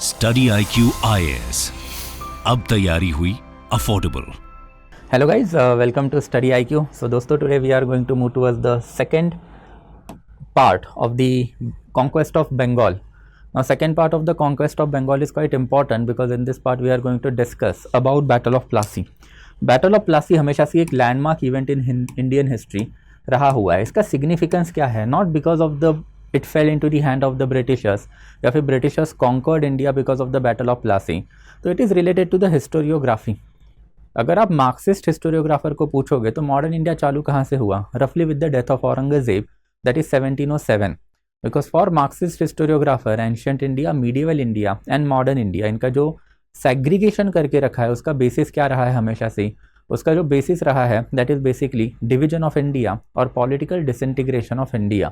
Study IQ IAS, अब तैयारी हुई affordable. Hello guys, welcome to Study IQ. So दोस्तों, today we are going to move towards the second part of the conquest of Bengal. Now second part of the conquest of Bengal is quite important because in this part we are going to discuss about Battle of Plassey. Battle of Plassey हमेशा से एक landmark event in Indian history रहा हुआ है। इसका significance क्या है? Not because of the it fell into the hand of the Britishers या फिर Britishers conquered India because of the battle of Plassey. तो it is related to the historiography. अगर आप मार्क्सिस्ट हिस्टोरियोग्राफर को पूछोगे तो मॉडर्न इंडिया चालू कहाँ से हुआ? रफली with the death of Aurangzeb, that is 1707। Because for Marxist historiographer ancient India, medieval India and modern India, इनका जो सेग्रीगेशन करके रखा है उसका बेसिस क्या रहा है? हमेशा से उसका जो बेसिस रहा है that is basically division of India और political disintegration of India.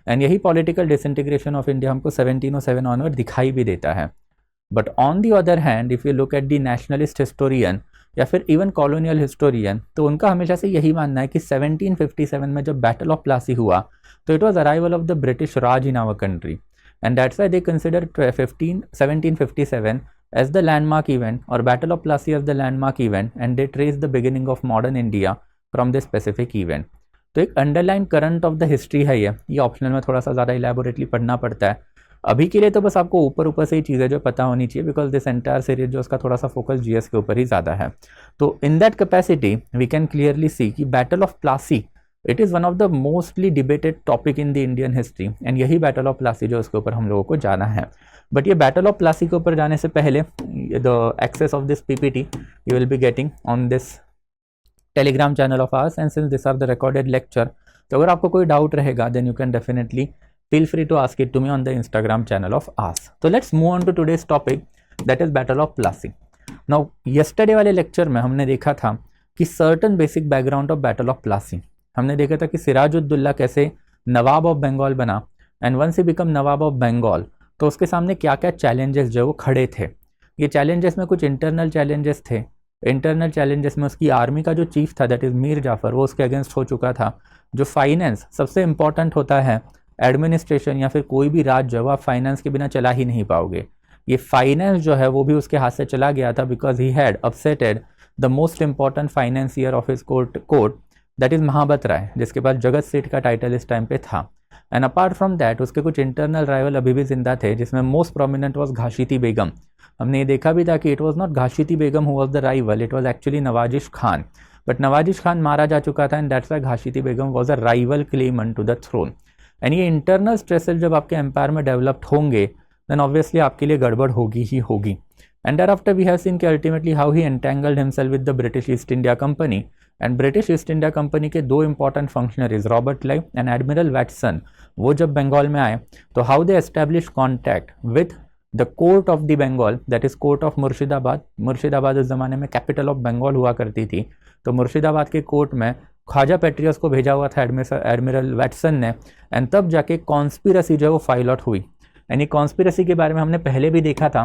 And यही पॉलिटिकल डिसइंटीग्रेशन ऑफ इंडिया हमको 1707 ऑनवर्ड दिखाई भी देता है। But on the other hand if you look at the nationalist historian या फिर इवन कॉलोनियल हिस्टोरियन, तो उनका हमेशा से यही मानना है कि 1757 में जब बैटल ऑफ प्लासी हुआ तो it was arrival of the British Raj in our country, and that's why they consider 1757 as the landmark event or Battle of Plassey as the landmark event, and they trace the beginning of modern India from this specific event. तो एक underline current of the history है ये optional में थोड़ा सा ज़्यादा elaborately पढ़ना पड़ता है। अभी के लिए तो बस आपको ऊपर से ही चीज़ें जो पता होनी चाहिए बिकॉज दिस एंटायर सीरीज जो उसका थोड़ा सा फोकस जीएस के ऊपर ही ज़्यादा है। तो in that capacity we can clearly see कि battle of Plassey it is one of the mostly debated topic in the Indian history, and यही बैटल ऑफ प्लासी जो उसके ऊपर हम लोगों को जाना है। बट ये बैटल ऑफ प्लासी के ऊपर जाने से पहले the access of this PPT you will be getting on this Telegram channel of ours, and since this are the recorded lecture, तो अगर आपको कोई डाउट रहेगा then you can definitely feel free to ask it to me on the Instagram channel of ours. तो let's move on to today's topic that is battle of Plassey. Now yesterday वाले lecture में हमने देखा था कि certain basic background of battle of Plassey. हमने देखा था कि सिराजुद्दौला कैसे नवाब ऑफ बंगाल बना, and once he become nawab of Bengal तो उसके सामने क्या क्या चैलेंजेस जो वो खड़े थे। ये चैलेंजेस में कुछ इंटरनल चैलेंजेस थे। इंटरनल चैलेंजेस में उसकी आर्मी का जो चीफ था दैट इज़ मीर जाफ़र, वो उसके अगेंस्ट हो चुका था। जो फाइनेंस सबसे इंपॉर्टेंट होता है, एडमिनिस्ट्रेशन या फिर कोई भी राज्य जो आप फाइनेंस के बिना चला ही नहीं पाओगे, ये फाइनेंस जो है वो भी उसके हाथ से चला गया था because he had upsetted the most important financier of his court that is Mahabat Rai, जिसके पास जगत सेठ का टाइटल इस टाइम पे था। एंड अपार्ट फ्रॉम दैट उसके कुछ इंटरनल राइवल अभी भी जिंदा थे, जिसमें most prominent was Ghaseti Begum. हमने ये देखा भी था कि it was not Ghaseti Begum who was the rival, it was actually Nawazish Khan, but Nawazish Khan मारा जा चुका था, and that's why Ghaseti Begum was a rival claimant to the throne. And ये इंटरनल स्ट्रेसेस जब आपके एम्पायर में डेवलप्ड होंगे देन ऑब्वियसली आपके लिए गड़बड़ होगी ही होगी। And thereafter we have seen कि ultimately how he entangled himself with the British East India Company, and British East India Company के दो important functionaries Robert Clive and Admiral Watson, वो जब बंगाल में आए तो how they establish contact with the court of the Bengal that is court of Murshidabad. Murshidabad उस जमाने में कैपिटल ऑफ बंगाल हुआ करती थी, तो मुर्शिदाबाद के कोर्ट में ख्वाजा पेट्रियस को भेजा हुआ था एडमिरल वैटसन ने, एंड तब जाके कॉन्स्पिरसी जो है वो फाइल आउट हुई। यानी कॉन्स्पिरसी के बारे में हमने पहले भी देखा था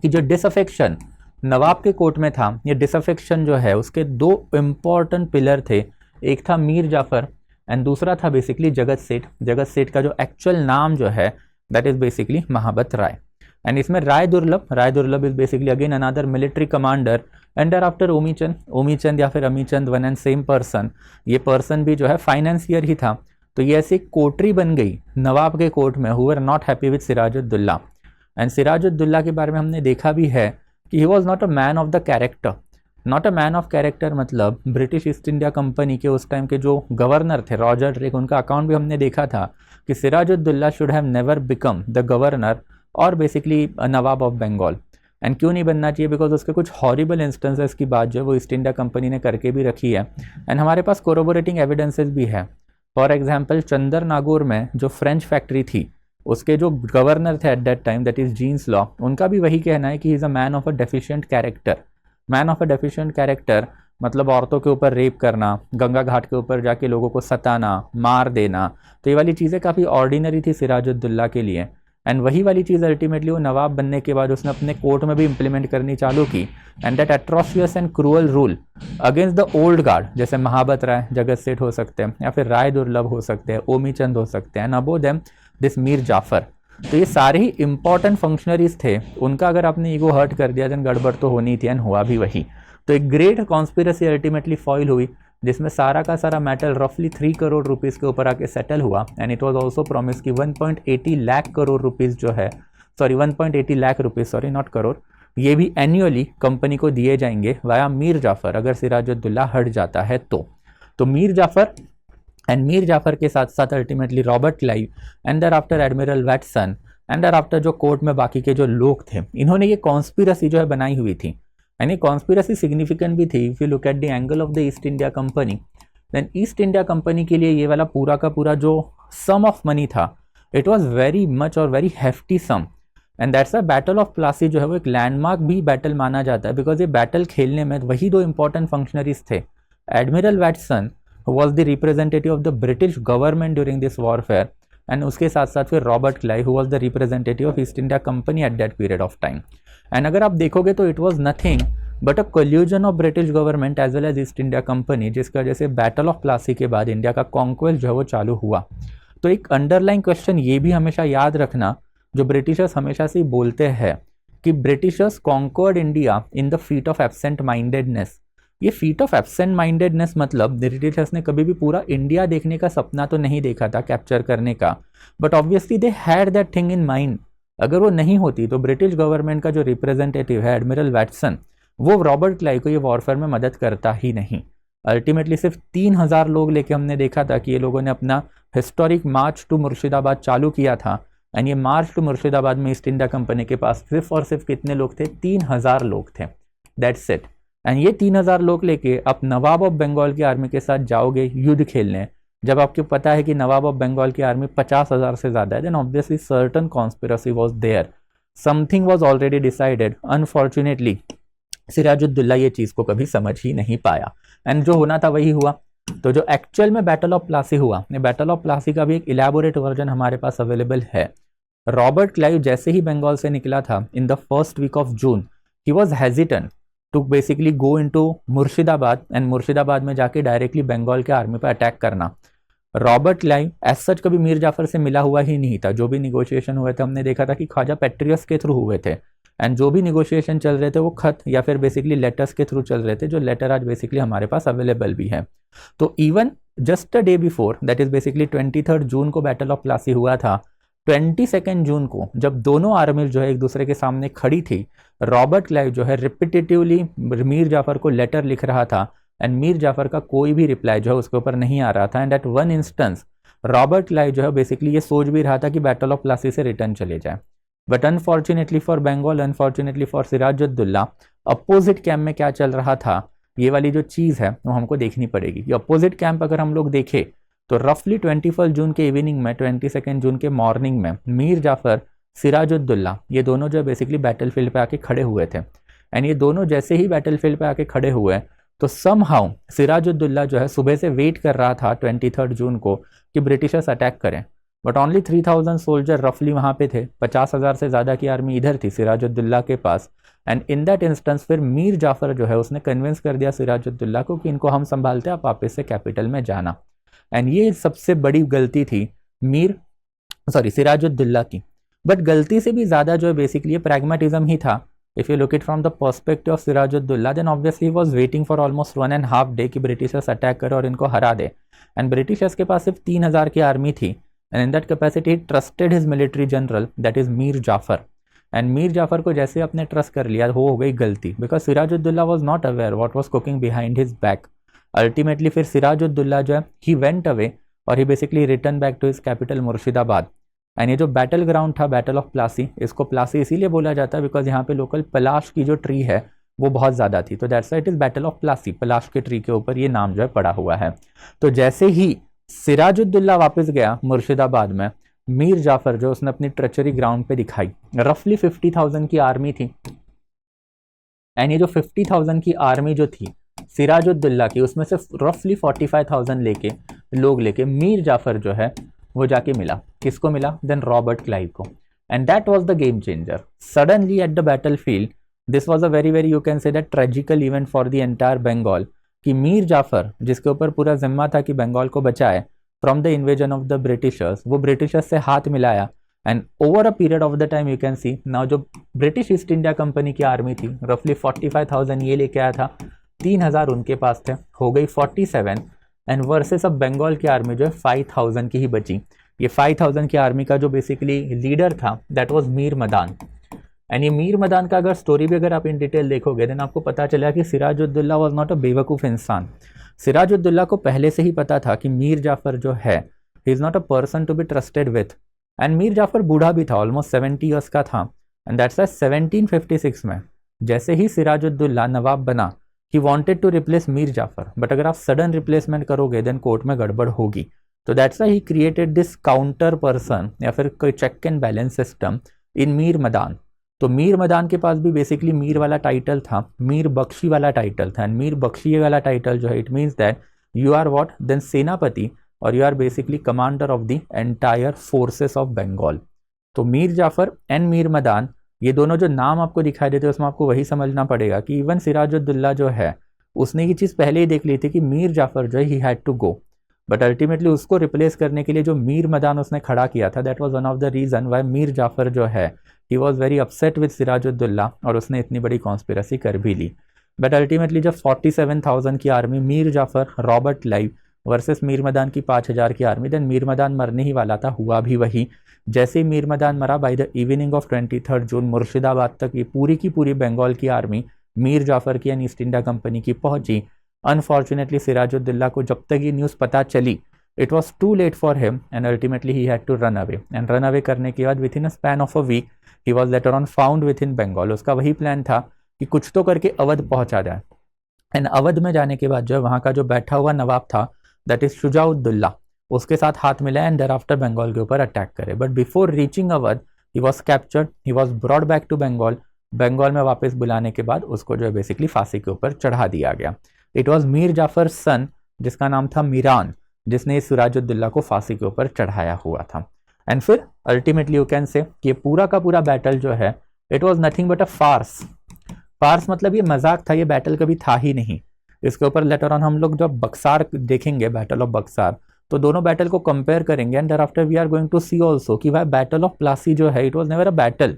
कि जो डिसअफेक्शन नवाब के कोर्ट में था, ये डिसअफेक्शन जो है उसके दो इम्पॉर्टेंट पिलर थे। एक था मीर जाफ़र एंड दूसरा था बेसिकली जगत सेठ। जगत सेठ का जो एक्चुअल नाम जो है that is basically Mahabat Rai, and इसमें Rai Durlabh is basically again another military commander, and thereafter Omichand या फिर Amichand, one and same person. ये पर्सन भी जो है फाइनेंसियर ही था। तो ये ऐसी कोटरी बन गई नवाब के कोर्ट में who were not happy with Sirajuddaulah. And Sirajuddaulah के बारे में हमने देखा भी है कि he was not a man of the character. Not a man of character मतलब ब्रिटिश ईस्ट इंडिया कंपनी के उस टाइम के जो गवर्नर थे रॉजर ड्रेक, उनका अकाउंट भी हमने देखा था कि Siraj ud Daulah should have never become the governor और basically Nawab of Bengal. And क्यों नहीं बनना चाहिए? बिकॉज उसके कुछ हॉरिबल इंस्टेंसेस की बात जो वो ईस्ट इंडिया कंपनी ने करके भी रखी है, एंड हमारे पास कोरोबोरेटिंग एविडेंसेस भी है। फॉर एग्जाम्पल चंदर नागौर में जो फ्रेंच फैक्ट्री थी उसके जो गवर्नर थे at that time that is Jeans Law, उनका भी वही कहना है कि he is a man of a deficient character. Man of a deficient character मतलब औरतों के ऊपर रेप करना, गंगा घाट के ऊपर जाके लोगों को सताना, मार देना, तो ये वाली चीज़ें काफ़ी ऑर्डिनरी थी सिराजुद्दौला के लिए। एंड वही वाली चीज़ अल्टीमेटली वो नवाब बनने के बाद उसने अपने कोर्ट में भी इंप्लीमेंट करनी चालू की, and that atrocious and cruel rule against the old guard, जैसे महाबत राय जगत सेठ हो सकते हैं या फिर राय दुर्लभ हो सकते हैं, ओमीचंद हो सकते हैं, and above them this Mir Jafar. तो ये सारे ही इंपॉर्टेंट फंक्शनरीज थे, उनका अगर आपने ईगो हर्ट कर दिया देन गड़बड़ तो होनी थी, एंड हुआ भी वही। तो एक ग्रेट कॉन्स्पिरेसी अल्टीमेटली फॉइल हुई, जिसमें सारा का सारा मैटर रफली 3 करोड़ रुपीज़ के ऊपर आके सेटल हुआ। And it was also promise कि 1.80 लाख करोड़ रुपीज़ जो है, sorry 1.80 lakh rupees, sorry not crore, ये भी एनुअली कंपनी को दिए जाएंगे वाया मीर जाफर, अगर सिराजुद्दौला हट जाता है तो मीर जाफर एंड मीर जाफर के साथ साथ ultimately Robert Clive and thereafter Admiral Watson and thereafter जो कोर्ट में बाकी के जो लोग थे, इन्होंने ये कॉन्स्पिरसी जो है बनाई हुई थी। एंड ये कॉन्स्पिरसी सिग्निफिकेंट भी थी if you look at the angle of the East India Company, then East India Company के लिए ये वाला पूरा का पूरा जो सम ऑफ मनी था, इट वॉज वेरी मच और very hefty sum. And that's a battle of Plassey जो है वो एक लैंडमार्क भी बैटल माना जाता है, बिकॉज ये बैटल खेलने में वही दो इंपॉर्टेंट फंक्शनरीज थे, admiral Watson was the representative of the British government during this warfare, and उसके साथ साथ फिर Robert Clive who was the representative of East India Company at that period of time. And अगर आप देखोगे तो it was nothing but a collusion of British government as well as East India Company, जिसकी वजह से battle of Plassey के बाद India का कॉन्क्वेस्ट जो है वो चालू हुआ। तो एक अंडरलाइन क्वेश्चन ये भी हमेशा याद रखना, जो ब्रिटिशर्स हमेशा से बोलते हैं कि Britishers conquered India in the fit of absent mindedness. ये फीट ऑफ एब्सेंट माइंडेडनेस मतलब ब्रिटिशर्स ने कभी भी पूरा इंडिया देखने का सपना तो नहीं देखा था, कैप्चर करने का, but obviously they had that thing in mind. अगर वो नहीं होती तो ब्रिटिश गवर्नमेंट का जो रिप्रेजेंटेटिव है एडमिरल वैटसन, वो रॉबर्ट क्लाइव को ये वॉरफेयर में मदद करता ही नहीं। अल्टीमेटली सिर्फ 3000 लोग लेके हमने देखा था कि ये लोगों ने अपना हिस्टोरिक मार्च टू मुर्शिदाबाद चालू किया था। एंड ये मार्च टू मुर्शिदाबाद में ईस्ट इंडिया कंपनी के पास सिर्फ और सिर्फ कितने लोग थे? 3000 लोग थे, दैट्स इट। एंड ये 3000 लोग लेके आप नवाब ऑफ बंगाल की आर्मी के साथ जाओगे युद्ध खेलने, जब आपको पता है कि नवाब ऑफ बंगाल की आर्मी 50,000 से ज़्यादा है, then obviously certain conspiracy was there, something was already decided. Unfortunately Sirajuddaulah ये चीज़ को कभी समझ ही नहीं पाया, एंड जो होना था वही हुआ। तो जो एक्चुअल में बैटल ऑफ प्लासी हुआ, बैटल ऑफ प्लासी का भी एक इलेबोरेट वर्जन हमारे पास अवेलेबल है। रॉबर्ट क्लाइव जैसे ही बंगाल से निकला था in the first week of June, he was hesitant to basically go into Murshidabad, and Murshidabad में जाके डायरेक्टली बंगाल के आर्मी पर अटैक करना। रॉबर्ट क्लाइव एज सच कभी मीर जाफर से मिला हुआ ही नहीं था। जो भी निगोशिएशन हुए थे हमने देखा था कि ख्वाजा पेट्रियस के थ्रू हुए थे, एंड जो भी निगोशिएशन चल रहे थे वो खत या फिर बेसिकली लेटर्स के थ्रू चल रहे थे, जो लेटर आज बेसिकली हमारे पास अवेलेबल भी है। तो even just a day before, that is basically 23 जून को बैटल ऑफ प्लासी हुआ था। 22 जून को जब दोनों आर्मीज जो है एक दूसरे के सामने खड़ी थी, रॉबर्ट क्लाइव जो है रिपीटेटिवली मीर जाफर को लेटर लिख रहा था, एंड मीर जाफर का कोई भी रिप्लाई जो है उसके ऊपर नहीं आ रहा था। And at one instance Robert Clive जो है बेसिकली ये सोच भी रहा था कि बैटल ऑफ प्लासी से रिटर्न चले जाए, but unfortunately for Bengal, unfortunately for Sirajuddaulah, opposite camp में क्या चल रहा था, ये वाली जो चीज़ है वो हमको देखनी पड़ेगी। ये अपोजिट कैंप अगर हम लोग देखें तो रफली 21 जून के इवनिंग में, 22 जून के मॉर्निंग में मीर जाफर, सिराजुद्दौला, ये दोनों जो बेसिकली बैटलफील्ड पे आके खड़े हुए थे। एंड ये दोनों जैसे ही बैटलफील्ड पे आके खड़े हुए तो समहाउ सिराजुद्दौला जो है सुबह से वेट कर रहा था 23 जून को कि ब्रिटिशर्स अटैक करें, बट ओनली 3000 सोल्जर रफली वहाँ पे थे। 50,000 से ज़्यादा की आर्मी इधर थी सिराजुद्दौला के पास। एंड इन दैट इंस्टेंस फिर मीर जाफर जो है उसने कन्विंस कर दिया सिराजुद्दौला को कि इनको हम संभालते हैं, आप वापस से कैपिटल में जाना। एंड ये सबसे बड़ी गलती थी सिराजुद्दौला की। बट गलती से भी ज़्यादा जो है बेसिकली ये प्रैग्मेटिज्म ही था। If you look it from the perspective of Sirajuddaulah, then obviously he was waiting for almost 1.5 day कि ब्रिटिशर्स अटैक करें और इनको हरा दे। एंड ब्रिटिशर्स के पास सिर्फ 3000 की आर्मी थी, and in that capacity trusted his military general that is Mir Jafar. And Mir Jafar को जैसे अपने ट्रस्ट कर लिया हो गई गलती, because Siraj ud Daulah was not aware what was cooking behind his back. Ultimately फिर सिराजुद्दौला जो है ही वेंट अवे और he basically return back to his capital Murshidabad. And ये जो बैटल ग्राउंड था बैटल ऑफ प्लासी, इसको प्लासी इसीलिए बोला जाता है बिकॉज यहाँ पे लोकल पलाश की जो ट्री है वो बहुत ज़्यादा थी, तो that's why it is battle of Plassey. पलाश के ट्री के ऊपर ये नाम जो है पड़ा हुआ है। तो जैसे ही सिराजुद्दौला वापस गया मुर्शिदाबाद में, मीर जाफर जो उसने अपनी ट्रेचरी ग्राउंड पे दिखाई। रफली 50,000 की आर्मी थी, एंड ये जो 50,000 की आर्मी जो थी सिराजुद्दौला की, उसमें से रफली 45,000 लोग लेके मीर जाफर जो है वो जाके मिला। किसको मिला? देन रॉबर्ट क्लाइव को। And that was the game changer. Suddenly at the battle field this was a very you can say that tragical event for the entire Bengal, कि मीर जाफर जिसके ऊपर पूरा जिम्मा था कि बंगाल को बचाए from the invasion of the Britishers, वो ब्रिटिशर्स से हाथ मिलाया and over a period of the time you can see now जो ब्रिटिश ईस्ट इंडिया कंपनी की आर्मी थी रफली 45,000 ये लेके आया था, 3,000 उनके पास थे, हो गई 47 एंड वर्सेस अब बंगाल की आर्मी जो है 5,000 की ही बची। ये 5,000 की आर्मी का जो बेसिकली लीडर था that was Mir Madan. And ये मीर मदान का अगर स्टोरी भी अगर आप इन डिटेल देखोगे देन आपको पता चला कि सिराजुद्दौला वाज नॉट अ बेवकूफ़ इंसान। सिराजुद्दौला को पहले से ही पता था कि मीर जाफर जो है he is not a person to be trusted with. And Mir Jafar बूढ़ा भी था, ऑलमोस्ट 70 ईयर्स का था। एंड दैट्स वाई 1756 में जैसे ही सिराजुद्दौला नवाब बना he wanted to replace Mir Jafar, but अगर आप सडन रिप्लेसमेंट करोगे देन कोर्ट में गड़बड़ होगी। तो that's why he created this counter person या फिर कोई check and balance system in Mir Madan. तो मीर मदान के पास भी बेसिकली मीर वाला टाइटल था, मीर बख्शी वाला टाइटल था। एंड मीर बख्शी वाला टाइटल जो है it means that you are what then सेनापति और you are basically commander of the entire forces of Bengal. तो मीर जाफर एंड मीर मदान ये दोनों जो नाम आपको दिखाई देते हैं उसमें आपको वही समझना पड़ेगा कि इवन सिराजुद्दौला जो है उसने ये चीज़ पहले ही देख ली थी कि मीर जाफर जो है he had to go, but ultimately उसको रिप्लेस करने के लिए जो मीर मदान उसने खड़ा किया था that was one of the reason why Mir Jafar जो है he was very upset with Sirajuddaulah और उसने इतनी बड़ी कॉन्स्पिरसी कर भी ली। बट अल्टीमेटली जब 47,000 की army Mir Jafar Robert Clive versus Mir Madan की 5,000 की आर्मी, देन मीर मदान मरने ही वाला था, हुआ भी वही। जैसे ही मीर मदान मरा बाय द इवनिंग ऑफ 23 जून मुर्शिदाबाद तक ये पूरी की पूरी बंगाल की आर्मी मीर जाफर की एंड ईस्ट इंडिया कंपनी की पहुंची। अनफॉर्चुनेटली सिराजुद्दौला को जब तक ये न्यूज़ पता चली it was too late for him and ultimately he had to run away. And run away करने के बाद within a span of a week he was later on found within Bengal. उसका वही plan था कि कुछ तो करके अवध पहुंचा जाए। एंड अवध में जाने के बाद जो है वहाँ का जो बैठा हुआ नवाब था दैट इज शुजाउद्दौला, उसके साथ हाथ मिला एंड देयर आफ्टर बंगाल के ऊपर अटैक करे। But before reaching Awadh he was captured, he was brought back to Bengal. Bengal में वापस बुलाने के बाद उसको जो है बेसिकली फांसी के ऊपर चढ़ा दिया गया। इट वॉज मीर जाफर सन जिसका नाम था मीरान जिसने सिराजुद्दौला को फांसी के ऊपर चढ़ाया हुआ था। एंड फिर अल्टीमेटली यू कैन से कि ये पूरा का पूरा बैटल जो है इट वॉज नथिंग बट अ फार्स। फार्स मतलब ये मजाक था, ये बैटल कभी था ही नहीं। इसके ऊपर लेटर ऑन हम लोग जब बक्सार देखेंगे बैटल ऑफ बक्सार तो दोनों बैटल को कंपेयर करेंगे and thereafter we are going to see also कि भाई बैटल ऑफ प्लासी जो है it was never a battle.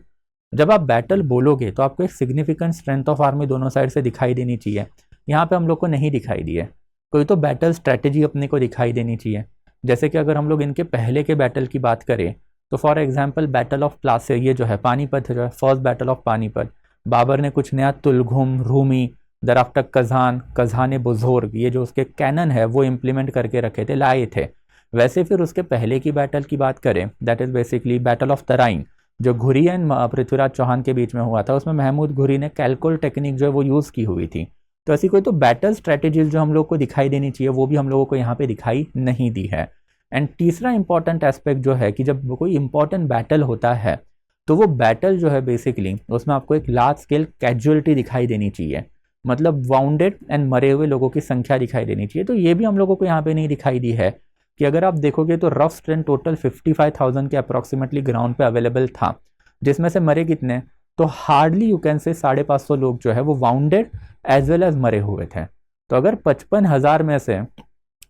जब आप बैटल बोलोगे तो आपको एक सिग्निफिकेंट स्ट्रेंथ ऑफ आर्मी दोनों साइड से दिखाई देनी चाहिए। यहाँ पे हम लोग को नहीं दिखाई दी है। कोई तो बैटल स्ट्रेटेजी अपने को दिखाई देनी चाहिए। जैसे कि अगर हम लोग इनके पहले के बैटल की बात करें तो for example battle of Plassey ये जो है पानीपत जो है first battle of Panipat, Babur ने कुछ नया तुलघुम रूमी दराफ्टर कज़ान बुजुर्ग ये जो उसके कैनन है वो इम्प्लीमेंट करके रखे थे, लाए थे। वैसे फिर उसके पहले की बैटल की बात करें that is basically battle of Tarain जो घुरी एंड पृथ्वीराज चौहान के बीच में हुआ था। उसमें महमूद घुरी ने कैलकुल टेक्निक जो है वो यूज़ की हुई थी। तो ऐसी कोई तो बैटल स्ट्रेटेजीज जो हम लोग को दिखाई देनी चाहिए वो भी हम लोगों को यहाँ पे दिखाई नहीं दी है। एंड तीसरा इंपॉर्टेंट एस्पेक्ट जो है कि जब कोई इंपॉर्टेंट बैटल होता है तो वो बैटल जो है बेसिकली उसमें आपको एक लार्ज स्केल कैजुअलिटी दिखाई देनी चाहिए, मतलब वाउंडेड एंड मरे हुए लोगों की संख्या दिखाई देनी चाहिए। तो ये भी हम लोगों को यहाँ पे नहीं दिखाई दी है कि अगर आप देखोगे तो रफ स्ट्रेंथ टोटल 55,000 के अप्रॉक्सीमेटली ग्राउंड पे अवेलेबल था, जिसमें से मरे कितने तो हार्डली यू कैन से 550 लोग जो है वो वाउंडेड एज वेल एज मरे हुए थे। तो अगर 55,000 में से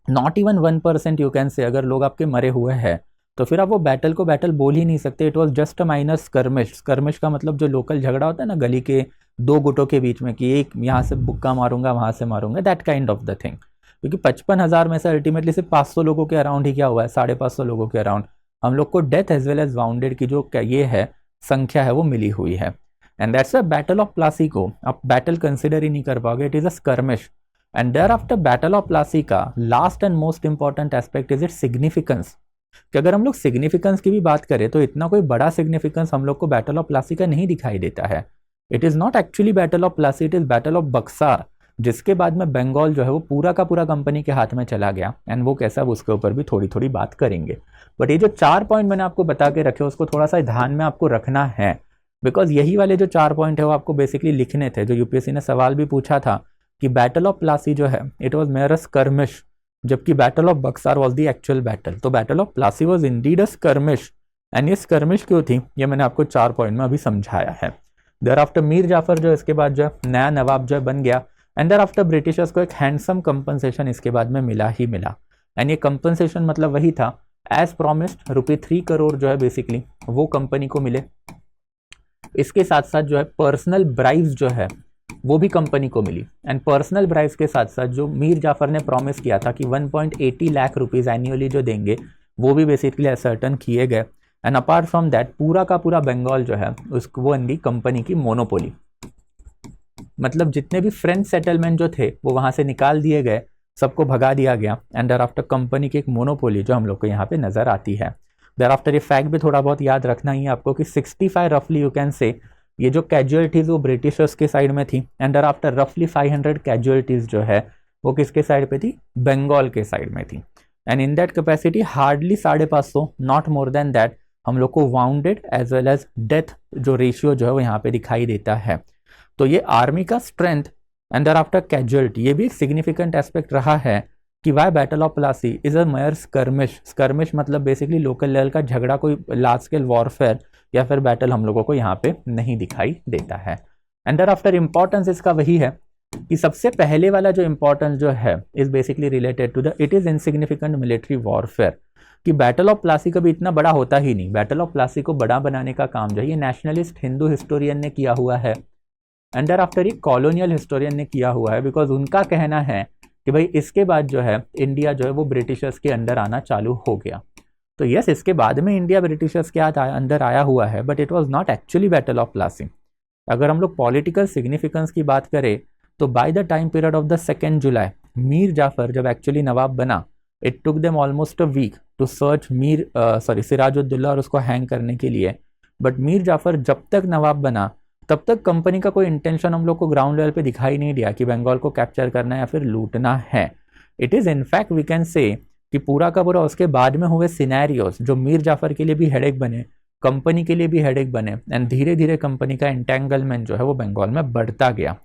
नॉट इवन 1% यू कैन से अगर लोग आपके मरे हुए हैं तो फिर आप वो बैटल को बैटल बोल ही नहीं सकते। It was just a minor skirmish. Skirmish का मतलब जो लोकल झगड़ा होता है ना गली के दो गुटों के बीच में कि एक यहाँ से बुक्का मारूंगा वहाँ से मारूंगा, that kind of the thing. क्योंकि 55,000 में से अल्टीमेटली सिर्फ 500 लोगों के अराउंड ही क्या हुआ है, 550 लोगों के अराउंड हम लोग को death as well as wounded की जो ये है संख्या है वो मिली हुई है। And that's a battle of Plassey को आप बैटल कंसिडर ही नहीं कर पाओगे, it is a skirmish. And thereafter battle of Plassey का last and most important aspect is it significance. कि अगर हम लोग सिग्निफिकेंस की भी बात करें तो इतना कोई बड़ा सिग्निफिकेंस हम लोग को बैटल ऑफ प्लासी का नहीं दिखाई देता है। It is not actually battle of Plassey, it is battle of Berkshire, जिसके बाद में बंगाल जो है वो पूरा का पूरा कंपनी के हाथ में चला गया। एंड वो कैसा उसके ऊपर भी थोड़ी थोड़ी बात करेंगे। बट ये जो 4 पॉइंट मैंने आपको बता के रखे उसको थोड़ा सा ध्यान में आपको रखना है, बिकॉज यही वाले जो 4 पॉइंट है वो आपको बेसिकली लिखने थे। जो यूपीएससी ने सवाल भी पूछा था कि बैटल ऑफ प्लासी जो है it was mere a skirmish, जबकि battle of Buxar was the actual battle. तो battle of Plassey was indeed a skirmish. And ये स्कर्मिश क्यों थी ये मैंने आपको 4 पॉइंट में अभी समझाया है। देयर आफ्टर मीर जाफर जो इसके बाद जो नया नवाब जो बन गया एंड देयर आफ्टर ब्रिटिशर्स को एक हैंडसम कंपनसेशन इसके बाद में मिला ही मिला। एंड ये कंपनसेशन मतलब वही था एज प्रॉमिस्ड ₹3 करोड़ जो है बेसिकली वो कंपनी को मिले। इसके साथ साथ जो है पर्सनल ब्राइब्स जो है वो भी कंपनी को मिली। एंड पर्सनल ब्राइब्स के साथ साथ जो मीर जाफर ने प्रॉमिस किया था कि 1.80 लाख रुपीज़ एनुअली जो देंगे वो भी बेसिकली असर्टन किए गए। एंड अपार्ट फ्रॉम दैट पूरा का पूरा बंगाल जो है उसको वो इनकी कंपनी की मोनोपोली, मतलब जितने भी फ्रेंच सेटलमेंट जो थे वो वहाँ से निकाल दिए गए, सबको भगा दिया गया। एंड देयर आफ्टर कंपनी की एक मोनोपोली जो हम लोग को यहाँ पे नजर आती है। देयर आफ्टर ये फैक्ट भी थोड़ा बहुत याद रखना ही है आपको कि 65 रफली यू कैन से ये जो कैजुअलिटीज वो ब्रिटिशर्स के साइड में थी। एंड देयर आफ्टर रफली 500 कैजुअलिटीज जो है वो किसके साइड पे थी, बंगाल के साइड में थी। And in that capacity hardly 550 not more than that हम लोग को wounded as well as death जो रेशियो जो है वो यहाँ पे दिखाई देता है। तो ये आर्मी का strength and thereafter casualty ये भी एक सिग्निफिकेंट एस्पेक्ट रहा है कि why battle of Plassey is a mere skirmish. Skirmish मतलब बेसिकली लोकल लेवल का झगड़ा, कोई लार्ज स्केल वॉरफेयर या फिर बैटल हम लोगों को यहाँ पे नहीं दिखाई देता है। एंड देयर आफ्टर इंपॉर्टेंस इसका वही है कि सबसे पहले वाला जो इंपॉर्टेंस जो है is basically related to the it is insignificant military warfare. कि बैटल ऑफ प्लासी कभी इतना बड़ा होता ही नहीं। बैटल ऑफ प्लासी को बड़ा बनाने का काम जो है ये नेशनलिस्ट हिंदू हिस्टोरियन ने किया हुआ है एंड देयर आफ्टर ये कॉलोनियल हिस्टोरियन ने किया हुआ है। बिकॉज उनका कहना है कि भाई इसके बाद जो है इंडिया जो है वो ब्रिटिशर्स के अंडर आना चालू हो गया। तो यस, इसके बाद में इंडिया ब्रिटिशर्स के अंदर आया हुआ है, but it was not actually battle of Plassey. अगर हम लोग पॉलिटिकल सिग्निफिकेंस की बात करें तो by the time period of the 2 July Mir Jafar जब एक्चुअली नवाब बना, it took them almost a week to search Sirajuddaulah और उसको हैंग करने के लिए। बट मीर जाफर जब तक नवाब बना तब तक कंपनी का कोई इंटेंशन हम लोग को ग्राउंड लेवल पे दिखाई नहीं दिया कि बंगाल को कैप्चर करना है या फिर लूटना है। It is in fact we can say कि पूरा का पूरा उसके बाद में हुए सिनेरियोस जो मीर जाफर के लिए भी हेडेक बने, कंपनी के लिए भी हेडेक बने। एंड धीरे धीरे कंपनी का एंटेंगलमेंट जो है वो बंगाल में बढ़ता गया।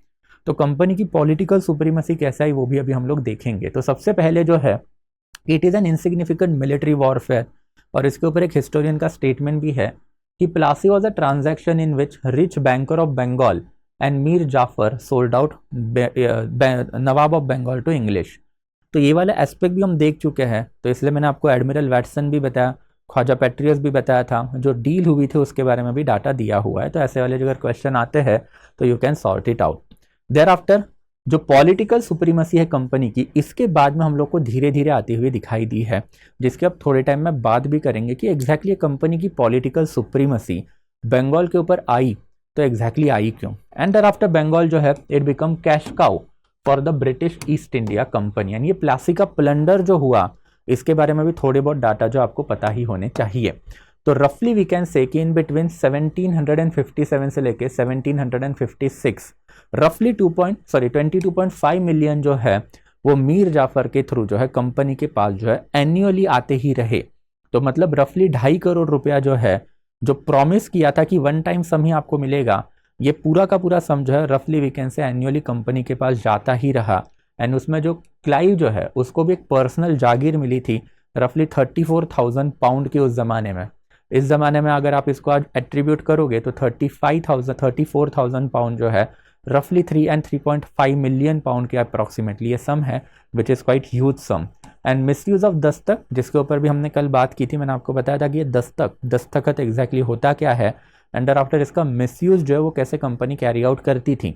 तो कंपनी की पॉलिटिकल सुप्रीमेसी कैसा है वो भी अभी हम लोग देखेंगे। तो सबसे पहले जो है it is an insignificant military warfare. और इसके ऊपर एक हिस्टोरियन का स्टेटमेंट भी है कि Plassey was a transaction in which rich banker of Bengal and Mir Jafar sold out nawab of Bengal to English. तो ये वाला एस्पेक्ट भी हम देख चुके हैं। तो इसलिए मैंने आपको एडमिरल वैटसन भी बताया, ख्वाजा पेट्रियस भी बताया था, जो डील हुई थी उसके बारे में भी डाटा दिया हुआ है। तो ऐसे वाले अगर क्वेश्चन आते हैं तो you can sort it out. Thereafter जो पॉलिटिकल सुप्रीमेसी है कंपनी की, इसके बाद में हम लोग को धीरे धीरे आती हुई दिखाई दी है, जिसके अब थोड़े टाइम में बात भी करेंगे कि एग्जैक्टली कंपनी की पॉलिटिकल सुप्रीमेसी बंगाल के ऊपर आई तो एग्जैक्टली आई क्यों। एंड देयर आफ्टर बंगाल जो है it become cash cow for the British East India company. यानी ये प्लासी का प्लंडर जो हुआ इसके बारे में भी थोड़े बहुत डाटा जो आपको पता ही होने चाहिए। तो रफली वी कैन से कि इन बिटवीन 1757 से लेके 1756 रफली 22.5 मिलियन जो है वो मीर जाफर के थ्रू जो है कंपनी के पास जो है एन्युअली आते ही रहे। तो मतलब रफली 2.5 करोड़ रुपया जो है जो प्रॉमिस किया था कि वन टाइम सम ही आपको मिलेगा, ये पूरा का पूरा सम जो है रफली we can say annually company के पास जाता ही रहा। एंड उसमें जो क्लाइव जो है उसको भी एक पर्सनल जागीर मिली थी रफली 34,000 पाउंड की उस जमाने में। इस जमाने में अगर आप इसको आज एट्रीब्यूट करोगे तो 34,000 पाउंड जो है रफली 3 and 3.5 मिलियन पाउंड के अप्रॉक्सीमेटली ये सम है, which is quite huge sum. And misuse of Dastak, जिसके ऊपर भी हमने कल बात की थी, मैंने आपको बताया था कि ये दस्तखत एग्जैक्टली होता क्या है। एंड आफ्टर इसका मिसयूज जो है वो कैसे कंपनी कैरी आउट करती थी,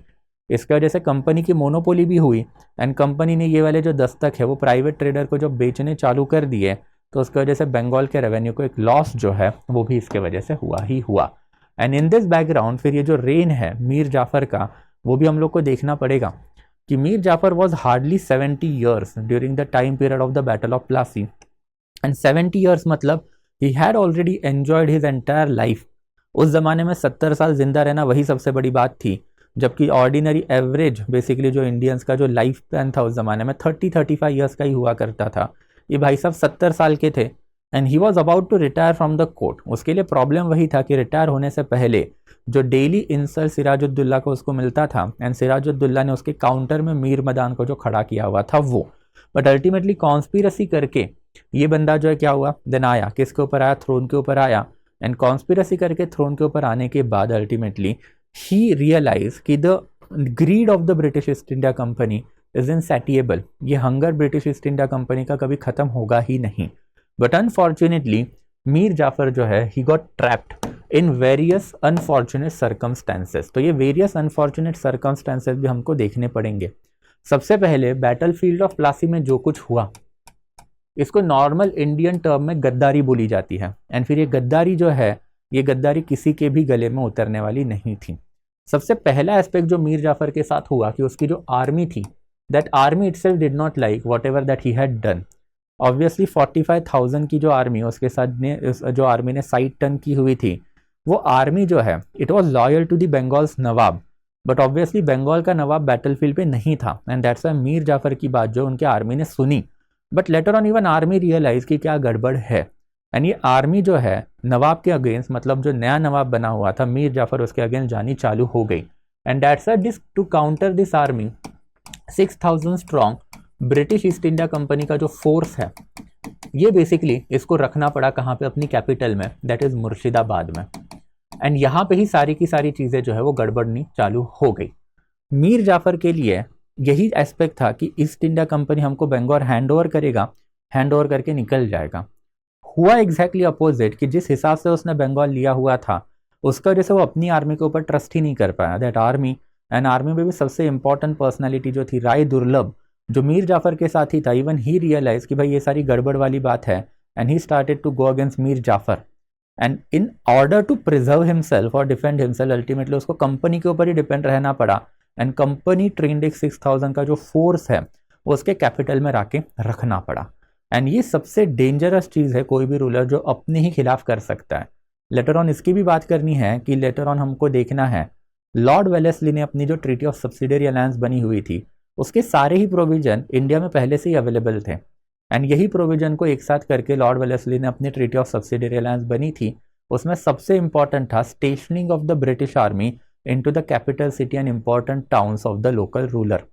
इसकी वजह से कंपनी की मोनोपोली भी हुई। एंड कंपनी ने ये वाले जो दस्तक है वो प्राइवेट ट्रेडर को जब बेचने चालू कर दिए तो उसकी वजह से बंगाल के रेवेन्यू को एक लॉस जो है वो भी इसके वजह से हुआ ही हुआ। एंड इन दिस बैकग्राउंड फिर ये जो रेन है मीर जाफर का वो भी हम लोग को देखना पड़ेगा कि Mir Jafar was hardly 70 years during the time period of the battle of Plassey. And 70 years मतलब he had already enjoyed his entire life. उस जमाने में 70 साल जिंदा रहना वही सबसे बड़ी बात थी, जबकि ऑर्डिनरी एवरेज बेसिकली जो इंडियंस का जो लाइफ स्पैन था उस जमाने में 30-35 ईयर्स का ही हुआ करता था। ये भाई साहब 70 साल के थे and he was about to retire from the court. उसके लिए प्रॉब्लम वही था कि रिटायर होने से पहले जो डेली इंसल्ट सिराजुद्दौला को उसको मिलता था एंड सिराजुद्दौला ने उसके काउंटर में मीर मदान को जो खड़ा किया हुआ था वो, बट अल्टीमेटली कॉन्स्पिरसी करके ये बंदा जो है क्या हुआ देन आया, किसके ऊपर आया, थ्रोन के ऊपर आया। एंड कॉन्स्पिरसी करके थ्रोन के ऊपर आने के बाद अल्टीमेटली ही रियलाइज कि the greed of the British East India Company is insatiable. ये hunger British East India Company का कभी खत्म होगा ही नहीं। बट अनफॉर्चुनेटली मीर जाफर जो है ही got trapped in various unfortunate circumstances. तो ये वेरियस अनफॉर्चुनेट सर्कमस्टेंसेस भी हमको देखने पड़ेंगे। सबसे पहले बैटलफील्ड ऑफ प्लासी में जो कुछ हुआ, इसको नॉर्मल इंडियन टर्म में गद्दारी बोली जाती है। एंड फिर ये गद्दारी जो है, ये गद्दारी किसी के भी गले में उतरने वाली नहीं थी। सबसे पहला एस्पेक्ट जो मीर जाफर के साथ हुआ कि उसकी जो आर्मी थी, that army itself did not like what ever that he had done. Obviously 45,000 की जो आर्मी उसके साथ ने जो आर्मी ने साइड टर्न की हुई थी, वो आर्मी जो है it was loyal to the Bengal's nawab, but obviously Bengal का नवाब बैटलफील्ड पे नहीं था। And that's why Mir Jafar की बात जो उनके आर्मी ने सुनी, but later on even army realise कि क्या गड़बड़ है। एंड ये आर्मी जो है नवाब के अगेंस्ट, मतलब जो नया नवाब बना हुआ था मीर जाफर, उसके अगेंस्ट जानी चालू हो गई। And that's why to counter this army 6,000 strong British East India Company का जो फोर्स है, ये बेसिकली इसको रखना पड़ा कहाँ पे, अपनी कैपिटल में, दैट इज मुर्शिदाबाद में। एंड यहाँ पे ही सारी की सारी चीज़ें जो है वो गड़बड़नी चालू हो गई। मीर जाफर के लिए यही एस्पेक्ट था कि ईस्ट इंडिया कंपनी हमको बंगाल हैंड ओवर करेगा, हैंड ओवर करके निकल जाएगा। हुआ एग्जैक्टली अपोजिट कि जिस हिसाब से उसने बंगाल लिया हुआ था, उसका वजह से वो अपनी आर्मी के ऊपर ट्रस्ट ही नहीं कर पाया। दैट आर्मी, एंड आर्मी में भी सबसे इंपॉर्टेंट पर्सनैलिटी जो थी राय दुर्लभ, जो मीर जाफर के साथ ही था, इवन ही रियलाइज कि भाई ये सारी गड़बड़ वाली बात है। And he started to go against Mir Jafar, and in order to preserve himself और डिफेंड हिमसेल्फ, अल्टीमेटली उसको कंपनी के ऊपर ही डिपेंड रहना पड़ा। एंड कंपनी ट्रेंड 6,000 का जो फोर्स है वो उसके कैपिटल में राके रखना पड़ा। एंड ये सबसे डेंजरस चीज़ है कोई भी रूलर जो अपने ही खिलाफ कर सकता है। लेटर ऑन इसकी भी बात करनी है कि लेटर ऑन हमको देखना है लॉर्ड वेलेस्ली ने अपनी जो ट्रीटी ऑफ सब्सिडियरी अलायंस बनी हुई थी, उसके सारे ही प्रोविजन इंडिया में पहले से ही अवेलेबल थे। एंड यही प्रोविजन को एक साथ करके लॉर्ड वेलेस्ली ने अपनी ट्रीटी ऑफ सब्सिडियरी अलायंस बनी थी। उसमें सबसे इंपॉर्टेंट था stationing of the British army into the capital city and important towns of the local ruler.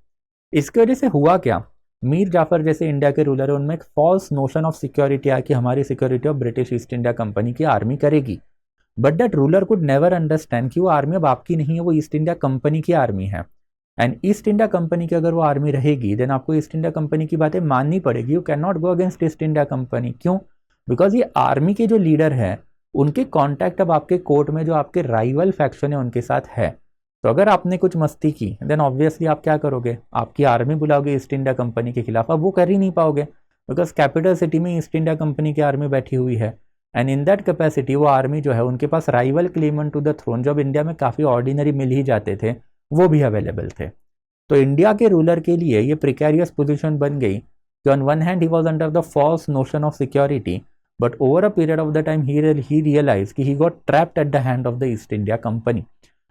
इसकी वजह से हुआ क्या, मीर जाफर जैसे इंडिया के रूलर है, उनमें एक फॉल्स नोशन ऑफ सिक्योरिटी आया कि हमारी security of British East India Company की आर्मी करेगी। But that ruler could never understand कि वो आर्मी अब आपकी नहीं है, वो ईस्ट इंडिया कंपनी की आर्मी है। एंड ईस्ट इंडिया कंपनी की अगर वो आर्मी रहेगी, देन आपको ईस्ट इंडिया कंपनी की बातें माननी पड़ेगी। You can not go against east India company. क्यों? बिकॉज ये आर्मी के जो लीडर हैं, उनके कॉन्टैक्ट अब आपके कोर्ट में जो आपके राइवल फैक्शन है उनके साथ है। तो अगर आपने कुछ मस्ती की, देन ऑब्वियसली आप क्या करोगे, आपकी आर्मी बुलाओगे ईस्ट इंडिया कंपनी के खिलाफ। अब वो कर ही नहीं पाओगे, बिकॉज कैपिटल सिटी में ईस्ट इंडिया कंपनी की आर्मी बैठी हुई है। एंड इन दैट कैपेसिटी वो आर्मी जो है, उनके पास rival claimant to the throne, जो अब इंडिया में काफ़ी ऑर्डिनरी मिल ही जाते थे, वो भी अवेलेबल थे। तो इंडिया के रूलर के लिए ये प्रिकेरियस पोजीशन बन गई कि on one hand he was under the false notion of security, but over a period of the time he realise कि he got trapped at the hand of the East India Company.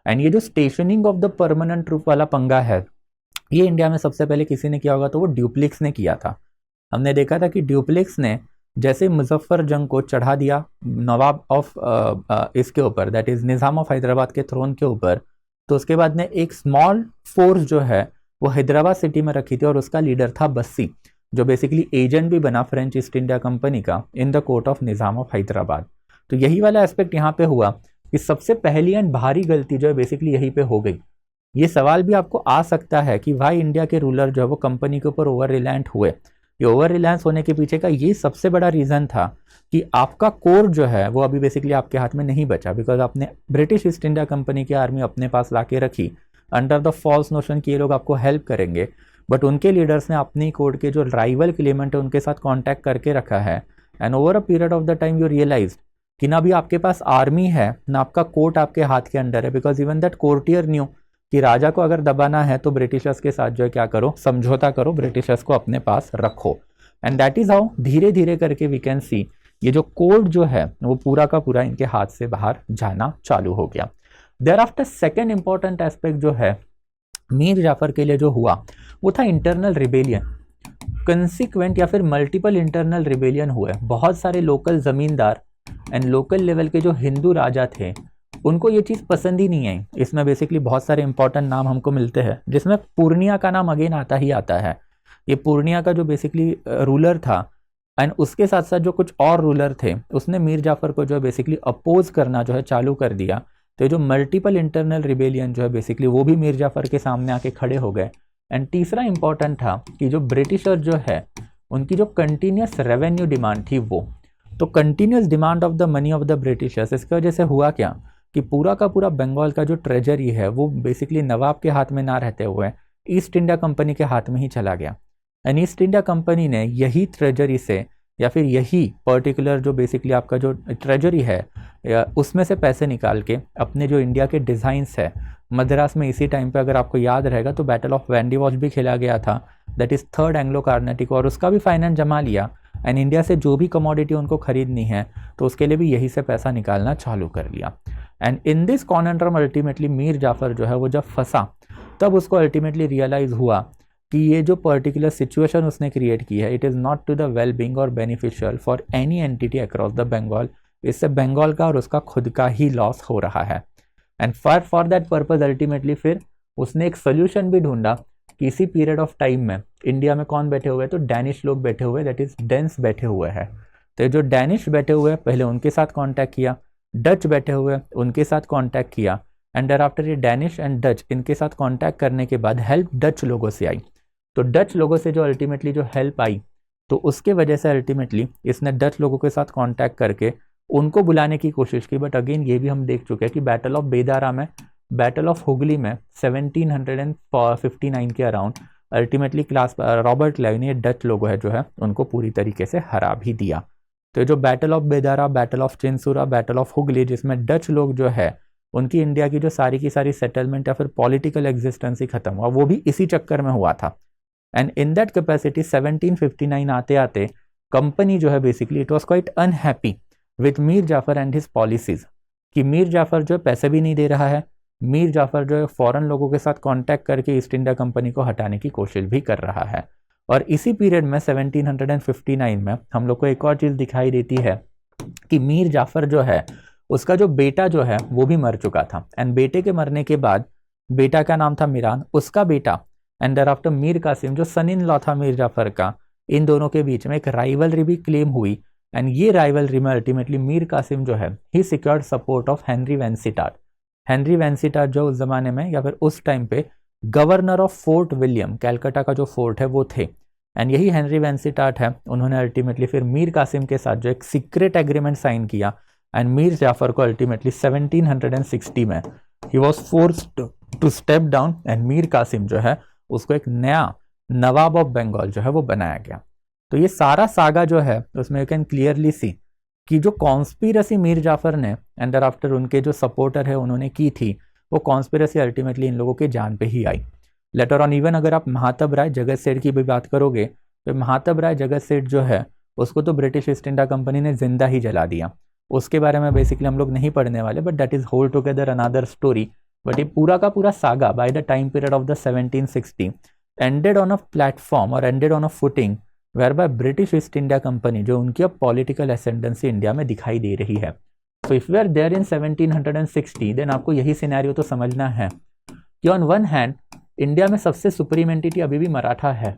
And ये जो stationing of the permanent troop वाला पंगा है, ये India में सबसे पहले किसी ने किया होगा तो वो ड्यूप्लिक्स ने किया था। हमने देखा था कि ड्यूप्लिक्स ने जैसे मुजफ्फर जंग को चढ़ा दिया नवाब ऑफ इसके ऊपर, that is Nizam of Hyderabad के थ्रोन के ऊपर, तो उसके बाद ने एक स्मॉल फोर्स जो है वो हैदराबाद सिटी में रखी थी, और उसका लीडर था बस्सी, जो बेसिकली एजेंट भी बना फ्रेंच ईस्ट इंडिया कंपनी का in the court of Nizam of Hyderabad. तो यही वाला एस्पेक्ट यहाँ पे हुआ कि सबसे पहली एंड भारी गलती जो है बेसिकली यहीं पे हो गई। ये सवाल भी आपको आ सकता है कि भाई इंडिया के रूलर जो है वो कंपनी के ऊपर ओवर रिलायंट हुए। ये ओवर रिलायंस होने के पीछे का ये सबसे बड़ा रीज़न था कि आपका कोर जो है वो अभी बेसिकली आपके हाथ में नहीं बचा, बिकॉज आपने ब्रिटिश ईस्ट इंडिया कंपनी की आर्मी अपने पास ला के रखी अंडर द फॉल्स नोशन कि ये लोग आपको हेल्प करेंगे। बट उनके लीडर्स ने अपनी कोर्ट के जो राइवल क्लेमेंट है उनके साथ कॉन्टैक्ट करके रखा है। And over a period of the time you realise कि ना भी आपके पास आर्मी है, ना आपका कोर्ट आपके हाथ के अंडर है, because even that courtier new कि राजा को अगर दबाना है तो ब्रिटिशर्स के साथ जो है क्या करो, समझौता करो, ब्रिटिशर्स को अपने पास रखो। एंड दैट इज हाउ धीरे धीरे करके वी कैन सी ये जो कोर्ट जो है वो पूरा का पूरा इनके हाथ से बाहर जाना चालू हो गया। Thereafter second important aspect जो है मीर जाफर के लिए जो हुआ वो था इंटरनल रिबेलियन। कंसिक्वेंट या फिर मल्टीपल इंटरनल रिबेलियन हुए। बहुत सारे लोकल जमींदार एंड लोकल लेवल के जो हिंदू राजा थे उनको ये चीज़ पसंद ही नहीं आई। इसमें बेसिकली बहुत सारे इंपॉर्टेंट नाम हमको मिलते हैं, जिसमें पूर्णिया का नाम अगेन आता ही आता है। ये पूर्णिया का जो बेसिकली रूलर था एंड उसके साथ साथ जो कुछ और रूलर थे, उसने मीर जाफर को जो है बेसिकली अपोज करना जो है चालू कर दिया। तो ये जो मल्टीपल इंटरनल रिबेलियन जो है बेसिकली वो भी मीर जाफर के सामने आके खड़े हो गए। एंड तीसरा इंपॉर्टेंट था कि जो ब्रिटिशर जो है उनकी जो कंटिन्यूस रेवेन्यू डिमांड थी वो, तो continuous demand of the money of the Britishers, इसकी वजह से हुआ क्या कि पूरा का पूरा बंगाल का जो ट्रेजरी है वो बेसिकली नवाब के हाथ में ना रहते हुए ईस्ट इंडिया कंपनी के हाथ में ही चला गया। एंड ईस्ट इंडिया कंपनी ने यही ट्रेजरी से या फिर यही पर्टिकुलर जो बेसिकली आपका जो ट्रेजरी है उसमें से पैसे निकाल के अपने जो इंडिया के डिज़ाइंस है, मद्रास में इसी टाइम पे अगर आपको याद रहेगा तो बैटल ऑफ वेंडी वॉच भी खेला गया था, that is third Anglo Carnatic, और उसका भी फाइनेंस जमा लिया। एंड इंडिया से जो भी कमोडिटी उनको खरीदनी है तो उसके लिए भी यही से पैसा निकालना चालू कर लिया। And in this conundrum ultimately Mir Jafar जो है वो जब फंसा तब उसको अल्टीमेटली रियलाइज़ हुआ कि ये जो पर्टिकुलर सिचुएशन उसने क्रिएट की है it is not to the well being और beneficial for any entity across the Bengal. इससे बंगाल का और उसका खुद का ही लॉस हो रहा है। And for that purpose ultimately फिर उसने एक सोल्यूशन भी ढूंढा कि इसी पीरियड ऑफ टाइम में इंडिया में कौन बैठे हुए हैं, तो डैनिश लोग बैठे हुए, दैट इज़ डेंस बैठे हुए हैं। तो ये जो डैनिश बैठे हुए हैं पहले उनके साथ कॉन्टैक्ट किया, डच बैठे हुए उनके साथ कॉन्टैक्ट किया, एंड देयर आफ्टर ये डैनिश एंड डच इनके साथ कॉन्टैक्ट करने के बाद हेल्प डच लोगों से आई। तो डच लोगों से जो अल्टीमेटली जो हेल्प आई तो उसके वजह से अल्टीमेटली इसने डच लोगों के साथ कॉन्टैक्ट करके उनको बुलाने की कोशिश की। बट अगेन ये भी हम देख चुके हैं कि बैटल ऑफ बेदारा में, बैटल ऑफ हुगली में 1759 के अराउंड अल्टीमेटली रॉबर्ट क्लाइव ने डच लोगों है जो है उनको पूरी तरीके से हरा भी दिया। तो जो battle of Bedara, battle of Chinsurah, battle of Hooghly, जिसमें डच लोग जो है उनकी इंडिया की जो सारी की सारी सेटलमेंट या फिर पॉलिटिकल एग्जिस्टेंस ही खत्म हुआ, वो भी इसी चक्कर में हुआ था। एंड इन दैट कैपेसिटी 1759 आते आते कंपनी जो है basically it was quite unhappy with Mir Jafar and his policies, कि मीर जाफर जो है पैसे भी नहीं दे रहा है, मीर जाफर जो है फॉरेन लोगों के साथ कांटेक्ट करके ईस्ट इंडिया कंपनी को हटाने की कोशिश भी कर रहा है। और इसी पीरियड में 1759 में हम लोग को एक और चीज़ दिखाई देती है कि मीर जाफर जो है उसका जो बेटा जो है वो भी मर चुका था। एंड बेटे के मरने के बाद, बेटा का नाम था मिरान, उसका बेटा and thereafter Mir Qasim जो सन इन लॉ था मीर जाफर का, इन दोनों के बीच में एक राइवलरी भी क्लेम हुई। एंड ये राइवलरी में अल्टीमेटली मीर कासिम जो है he secured support of Henry Vansittart. Henry Vansittart जो उस जमाने में या फिर उस टाइम पे governor of Fort William, Calcutta का जो फोर्ट है वो थे। एंड यही हेनरी वेंसिटाट है, उन्होंने अल्टीमेटली फिर मीर कासिम के साथ जो एक सीक्रेट एग्रीमेंट साइन किया। एंड मीर जाफर को अल्टीमेटली 1760 में he was forced to step down and Mir Qasim जो है उसको एक नया नवाब ऑफ बंगाल जो है वो बनाया गया। तो ये सारा सागा जो है उसमें यू कैन क्लियरली सी कि जो कॉन्स्पिरसी मीर जाफर ने एंड देयर आफ्टर उनके जो सपोर्टर है उन्होंने की थी, वो कॉन्स्पिरसी अल्टीमेटली इन लोगों के जान पे ही आई। लेटर ऑन इवन अगर आप महातब राय जगत सेठ की भी बात करोगे तो महातब राय जगत सेठ जो है उसको तो ब्रिटिश ईस्ट इंडिया कंपनी ने जिंदा ही जला दिया। उसके बारे में बेसिकली हम लोग नहीं पढ़ने वाले, but that is whole together another story. But ये पूरा का पूरा saga by the time period of the 1760 ended on a platform और ended on a footing whereby British East India Company, जो उनकी अब पॉलिटिकल एसेंडेंसी इंडिया में दिखाई दे रही है। तो if we are there in 1760 then आपको यही सिनेरियो तो समझना है कि ऑन वन हैंड इंडिया में सबसे सुप्रीम एंटिटी अभी भी मराठा है,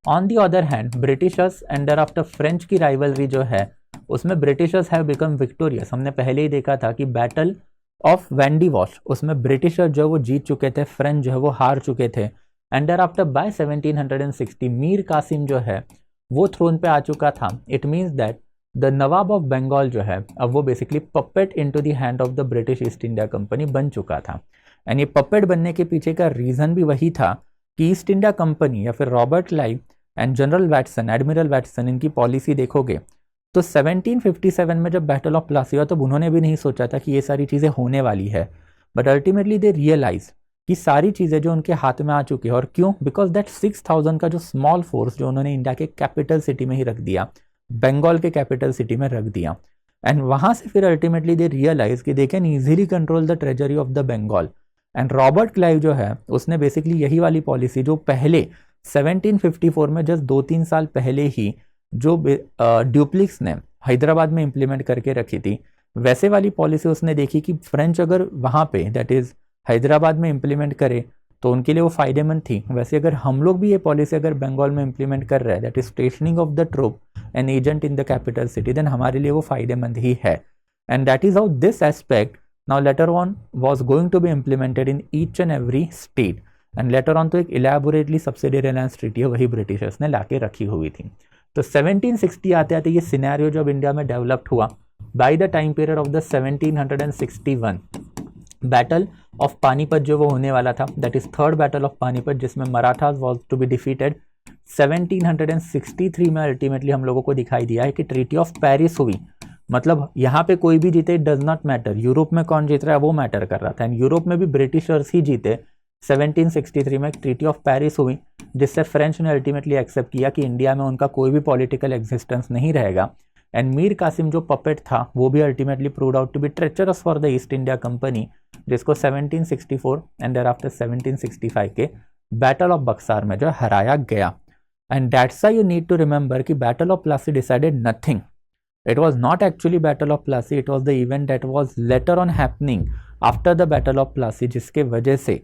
on the other hand Britishers and thereafter French की राइवलरी जो है उसमें ब्रिटिशर्स हैव बिकम विक्टोरियस। हमने पहले ही देखा था कि बैटल ऑफ वेंडी वॉश उसमें ब्रिटिशर जो वो जीत चुके थे, फ्रेंच जो है वो हार चुके थे। And thereafter by 1760 Mir Qasim जो है वो थ्रोन पे आ चुका था। It means that the nawab of Bengal जो है अब वो basically puppet into the hand of the British East India Company बन चुका था। एंड ये पपेट बनने के पीछे का रीजन भी वही था कि ईस्ट इंडिया कंपनी या फिर Robert Clive and general Watson, admiral Watson, इनकी पॉलिसी देखोगे तो 1757 में जब बैटल ऑफ प्लासी हुआ तब उन्होंने भी नहीं सोचा था कि ये सारी चीज़ें होने वाली है। बट अल्टीमेटली दे रियलाइज कि सारी चीज़ें जो उनके हाथ में आ चुकी है। और क्यों? बिकॉज दैट 6000 का जो स्मॉल फोर्स जो उन्होंने इंडिया के कैपिटल सिटी में ही रख दिया, बंगाल के कैपिटल सिटी में रख दिया। एंड वहाँ से फिर अल्टीमेटली दे रियलाइज कि they can easily control the treasury of the Bengal. And Robert Clive जो है उसने बेसिकली यही वाली पॉलिसी जो पहले 1754 में जस्ट 2-3 साल पहले ही जो ड्यूप्लिक्स ने हैदराबाद में इम्प्लीमेंट करके रखी थी, वैसे वाली पॉलिसी उसने देखी कि फ्रेंच अगर वहाँ पे दैट इज़ हैदराबाद में इम्प्लीमेंट करे तो उनके लिए वो फ़ायदेमंद थी। वैसे अगर हम लोग भी ये पॉलिसी अगर बंगाल में इम्प्लीमेंट कर रहे हैं, that is stationing of the troop an agent in the capital city, then हमारे लिए वो फ़ायदेमंद ही है। And that is how this aspect now later on was going to be implemented in each and every state. And later on तो एक elaborately subsidy Reliance treaty है वही ब्रिटिशर्स ने लाके रखी हुई थी। तो 1760 आते आते ये सिनेरियो जब इंडिया में डेवलप्ड हुआ, by the time period of the 1761 battle of Panipat जो वो होने वाला था, that is third battle of Panipat, जिसमें Marathas was to be defeated. 1763 में अल्टीमेटली हम लोगों को दिखाई दिया है कि ट्रीटी ऑफ पेरिस हुई। मतलब यहाँ पे कोई भी जीते, it does not matter Europe में कौन जीत रहा है वो मैटर कर रहा था, एंड यूरोप में भी ब्रिटिशर्स ही जीते। 1763 में ट्रीटी ऑफ पेरिस हुई, जिससे फ्रेंच ने अल्टीमेटली एक्सेप्ट किया कि इंडिया में उनका कोई भी पॉलिटिकल एग्जिस्टेंस नहीं रहेगा। एंड मीर कासिम जो पपेट था वो भी ultimately proved out to be treacherous for the East India Company, जिसको 1764 एंड देयर आफ्टर 1765 के बैटल ऑफ बक्सार में जो हराया गया। And that's why you need to remember कि battle of Plassey decided nothing. It was not actually Battle of Plassey, it was the event that was later on happening after the Battle of Plassey, जिसके वजह से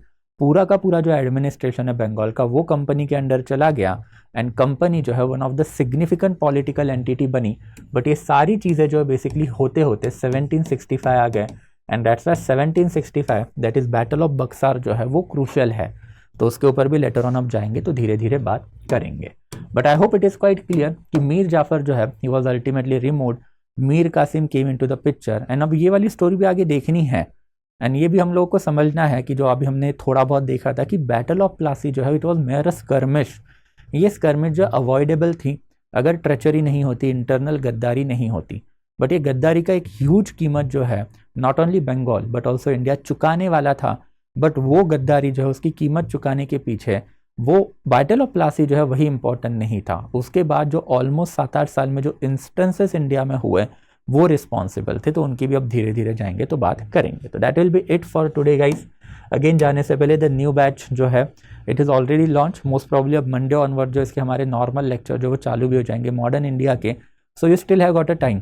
पूरा का पूरा जो administration है बंगाल का वो कंपनी के अंडर चला गया, एंड कंपनी जो है one of the significant political entity बनी। बट ये सारी चीज़ें जो है बेसिकली होते होते 1765 आ गए, and that's why 1765 that is battle of Berkshire जो है वो क्रूशियल है। तो उसके ऊपर भी लेटर ऑन अब जाएंगे तो धीरे धीरे बात करेंगे। But I hope it is quite clear कि मीर जाफर जो है he was ultimately removed, Mir Qasim came into the picture. And अब ये वाली स्टोरी भी आगे देखनी है, एंड ये भी हम लोगों को समझना है कि जो अभी हमने थोड़ा बहुत देखा था कि बैटल ऑफ प्लासी जो है इट वॉज मेयर स्कर्मिश। ये स्कर्मिश जो अवॉइडेबल थी अगर ट्रेचरी नहीं होती, इंटरनल गद्दारी नहीं होती। बट ये गद्दारी का एक ह्यूज कीमत जो है not only Bengal but also India चुकाने वाला था। बट वो गद्दारी जो है उसकी कीमत चुकाने के पीछे वो बैटल ऑफ प्लासी जो है वही इंपॉर्टेंट नहीं था। उसके बाद जो ऑलमोस्ट 7-8 साल में जो इंस्टेंसेस इंडिया में हुए वो रिस्पॉन्सिबल थे, तो उनकी भी अब धीरे धीरे जाएंगे तो बात करेंगे। तो that will be it for today guys. Again जाने से पहले द न्यू बैच जो है it is already launch, most probably अब मंडे ऑनवर्ड जो इसके हमारे नॉर्मल लेक्चर जो वो चालू भी हो जाएंगे मॉडर्न इंडिया के। So you still have got a time.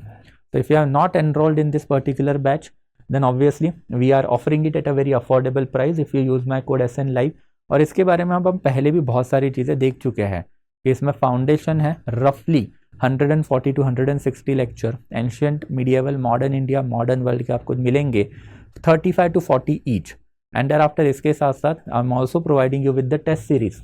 So if you are not enrolled in this particular batch, then obviously we are offering it at a very affordable price if you use my code SN Live। और इसके बारे में अब हम पहले भी बहुत सारी चीज़ें देख चुके हैं कि इसमें फाउंडेशन है रफली 140 to 160 lecture, ancient, medieval, modern India, modern world के आपको मिलेंगे 35 to 40 each. And thereafter इसके साथ साथ I am also providing you with the test series,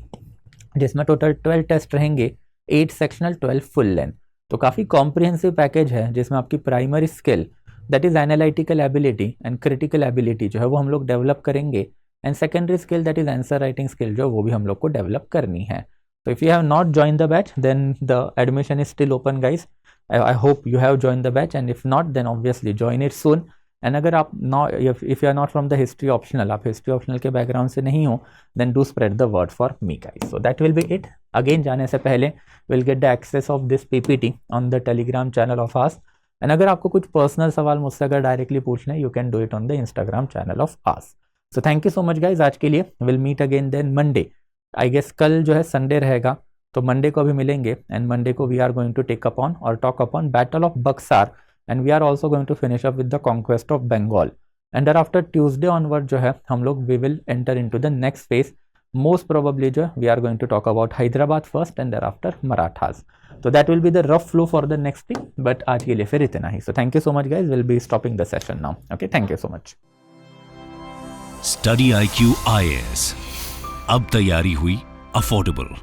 जिसमें टोटल 12 टेस्ट रहेंगे, 8 सेक्शनल, 12 फुल लेंथ। तो काफ़ी कॉम्प्रिहेंसिव पैकेज है जिसमें आपकी primary skill that is analytical ability and critical ability जो है वो हम लोग डेवलप करेंगे, and secondary skill that is answer writing skill जो वो भी हम लोग को डेवलप करनी है। तो if you have not join the batch then the admission is still open guys. I hope you have join the batch, and if not then obviously join it soon. And अगर आप if you are not from the history optional, आप history optional के background से नहीं हो, then do spread the word for me guys. So that will be it. Again जाने से पहले will get the access of this PPT on the Telegram channel of us, and अगर आपको कुछ पर्सनल सवाल मुझसे अगर डायरेक्टली पूछना है you can do it on the Instagram channel of us. So thank you so much guys आज के लिए। Will meet again then Monday. I guess कल जो है संडे रहेगा तो मंडे को भी मिलेंगे, एंड मंडे को we are going to take upon और talk upon battle of Buxar, and we are also going to finish up with the conquest of Bengal. And thereafter Tuesday onward जो है हम लोग we will enter into the next phase. Most probably जो we are going to talk about Hyderabad first and thereafter Marathas. तो that will be the rough flow for the next week, but आज के लिए फिर इतना ही। So thank you so much guys, will be stopping the session now. Okay, thank you so much. Study IQ IAS, अब तैयारी हुई affordable.